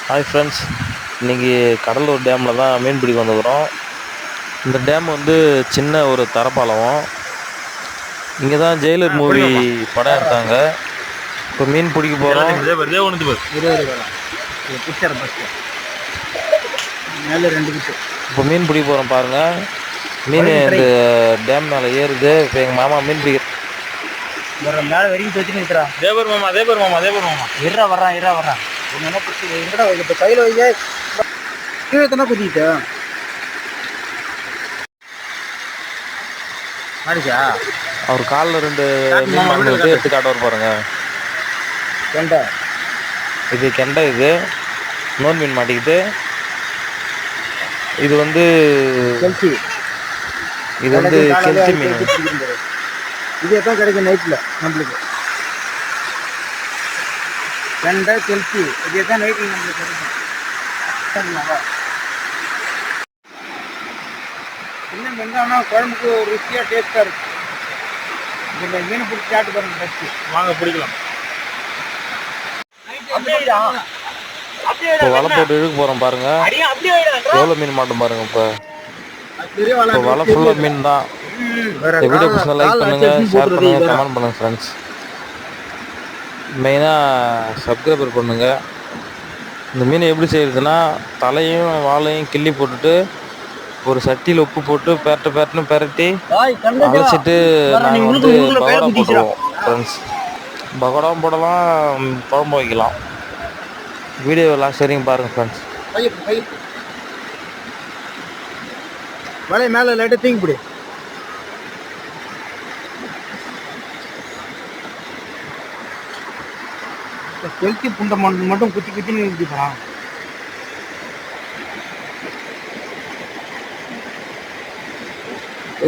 Hi friends, இன்றைக்கி கடலூர் டேமில் தான் மீன் பிடிக்க வந்துக்கிறோம். இந்த டேம் வந்து சின்ன ஒரு தரப்பாலம். இங்கே தான் ஜெயிலர் மூவி படம் எடுத்தாங்க. இப்போ மீன் பிடிக்க போகிறோம். இப்போ மீன் பிடிக்க போகிறோம் பாருங்கள். மீன் இந்த டேம் மேலே ஏறுது. இப்போ எங்கள் மாமா மீன் பிடிக்க மேலே வரைக்கும் வச்சுன்னு இருக்கிறான். தேவர் மாமா வர்றான். என்ன பிடிச்சி எங்கடா இப்போ கையில் வைக்க கீழே தானே குதிக்கிட்ட மாடிச்சா. அவர் காலில் 2 மீன் மாட்டிக்கிட்டு எடுத்து காட்டுவார் பாருங்க. கெண்டை இது கெண்டை. இது நோன் மீன் மாட்டிக்கிட்டு. இது வந்து கெல்சி. இது வந்து கெல்சி மீன். இது எப்போ கிடைக்கும் நைட்டில் நம்மளுக்கு. கெண்டை கெல்சி இது தான் நைட்டில் நம்மளுக்கு கிடைக்கும். இன்னும் வெங்காயம் குழம்புக்கு ஒரு ருசியாக டேஸ்ட்டாக இருக்கும். இந்த மீன் பிடிச்சி சாப்பிட்டு பாருங்க. ஃபஸ்ட்டு வாங்க பிடிக்கலாம். இப்போ வலை போட்டு இழுக்க போகிறோம் பாருங்க. எவ்வளோ மீன் மாட்டோம் பாருங்க. இப்போ வலை ஃபுல்லாக மீன் தான். இந்த வீடியோ பிடிச்சா லைக் பண்ணுங்கள், ஷேர் பண்ணுங்கள், கமெண்ட் பண்ணுங்கள் ஃப்ரெண்ட்ஸ். மெயினாக சப்ஸ்கிரைபர் பண்ணுங்கள். இந்த மீன் எப்படி செய்கிறதுனா, தலையும் வாழையும் கிள்ளி போட்டுட்டு ஒரு சட்டியில் உப்பு போட்டு பெரட்டுன்னு பெரட்டி அழைச்சிட்டு நாங்கள் வந்து பகோடா போட்டுருவோம் ஃப்ரெண்ட்ஸ். பகோடாவும் போடலாம், குழம்பு வைக்கலாம். வீடியோ லாஸ்ட் வரைக்கும் பாருங்கள் ஃப்ரெண்ட்ஸ். வலை மேலே லைட்டாக தூக்கி பிடி. கெல்சி புண்டை மட்டும் குத்தி குத்தி நிறுத்திக்கலாம்.